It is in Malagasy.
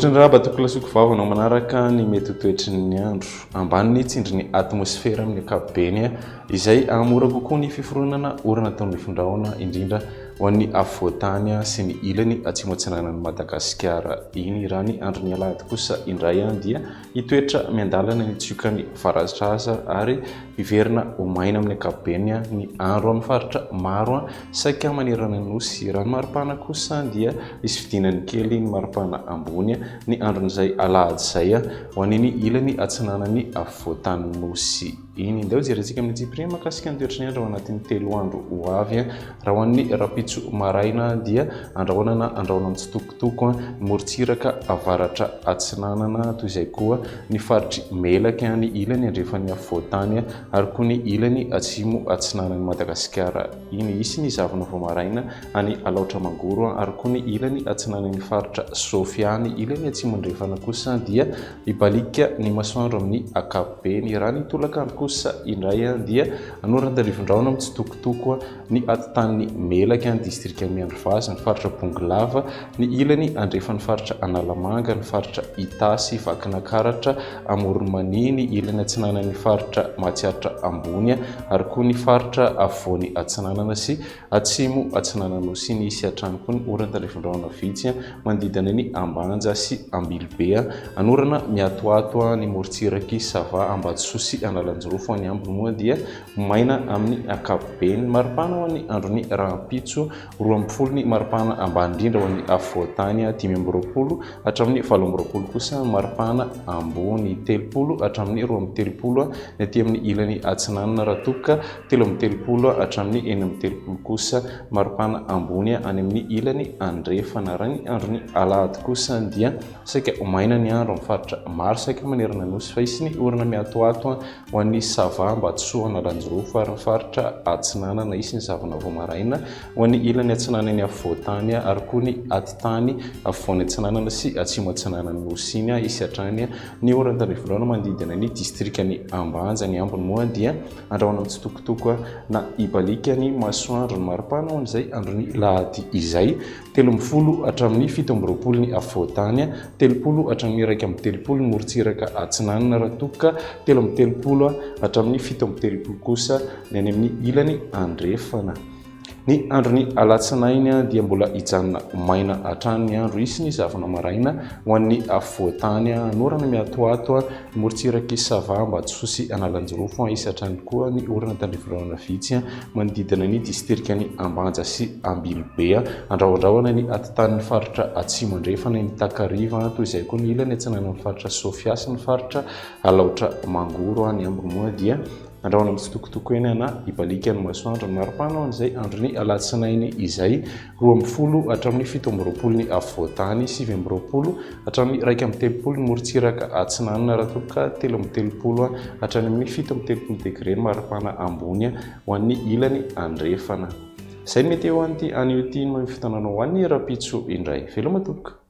Ohatrany raha batoko lasoko vavana manaraka ny mety toetry ny andro ambany tsindry ny atmosfera amin'ny ankapobeny izay amora kokoa ny fiforonana orana taon'ny fondrahona indrindra ho an'ny afovoantany sy ny ilany atsimo atsinanan'ny Madagasikara iny raha ny andro ny alahady kosa indray dia hitoetra miandalana ny tsiokany faratraza ary hiverina ho maina amin'ny ankapobeny ny andro amin'ny faritra maro saika manerana ny nosy raha ny maripana kosa dia isy fidinany kely ny maripana ambony ny andron'izay alahady izay ho an'ny ilany atsinanany afovoantany nosy iny indao jerentsika amin'ny jiprima makasika ny toetrany andro ao anatin'ny 3 andro ho avy raha ho an'ny rapitso maraina dia andrahonana mitsitokotoko morontsiraka avaratra atsinanana toy izay koa ny faritry melaka ny ilany andrefan'ny afovoantany ary koa ny ilany atsimo atsinanan'ny Madagasikara iny isy ny zavona vao maraina any alaotra mangoro ary koa ny ilany atsinanan'ny faritra Sofiany ilany atsimo andrefana kosa dia ibalika ny masoandro amin'ny ankapobeny raha ny tolakandro kosa indray dia anoran-tarivindraona mitsitokotoko ny atitany melaka ny distrika Miandrovazy ny faritra Bonglava ny ilany andrefan'ny faritra Analamanga ny faritra Itasy Vakinakaratra Amoronmania ny ilany atsinanan'ny faritra Matsiatra Ambony ary koa ny faritra Avoany atsinanana sy atsimo atsinanana nosy ny isy hatrany koa ny oran-tarivindraona vitsy manodidina ny Ambanja sy Ambilobe anorana miatoato ny morontsiraky Sava Ambatosoa sy Analanjorofo any ambony moa dia maina amin'ny ankapobeny maripana ho an'ny andron'ny rahampitso 20 ny maripana ambany indrindra ho an'ny afovoantany 5 hatramin'ny 7 kosa maripana ambony 30 hatramin'ny 12 ny aty amin'ny ilany atsinanana raha toka 13 hatramin'ny 14 kosa maripana ambony any amin'ny ilany andrefana raha ny andron'ny alahady kosa dia saika maina ny andro amin'ny faritra maro saika manerana nosy fa isy ny orana miatoato ho an'ny Sava Ambatosoa Analanjorofo ary ny faritra atsinanana isy ny zavona vao maraina ho an'ny ilany atsinanany afovoantany ary koa ny atitany afovoany atsinanana sy atsimo atsinanana nosy iny isy hatrany ny oran-tarivindraona manodidina ny distrikany Ambanja ny ambony moa dia andrahona mitsitokotoko na ibalika ny masoandro ny maripana ho an'izay andron'ny lahady izay 30 hatramin'ny 17 ny afovoantany 30 hatramin'ny 1 ny morontsiraka atsinanana raha toka 13 hatramin'ny 17 kosa ny any amin'ny ilany andrefana ny andron'ny alatsinainy dia mbola hijanona maina hatrany ny andro isy ny zavona maraina ho an'ny afovoantany anorana miatoato morontsiraky Sava Ambatosoa sy Analanjorofo isy hatrany koa ny orana tandrivindraona vitsy manodidina ny distrikany Ambanja sy Ambilobe andrahoandrahona ny atitan'ny faritra atsimo andrefana ny Takariva toy izay koa ny ilany atsinanan'ny faritra Sofia sy ny faritra Alaotra Mangoro ny ambony moa dia andrahona mitsitokotoko eny na ibalika ny masoandro ny maripana ho an'izay andron'ny alatsinainy izay 20 hatramin'ny 17 ny afovoantany 20 hatramin'ny 1 ny morontsiraka atsinanana raha toka 13 hatrany amin'ny 17 degré ny maripana ambony ho an'ny ilany andrefana. Izay ny meteo anty anio ty ny fotoananao ho an'ny rapitso indray veloma toboka.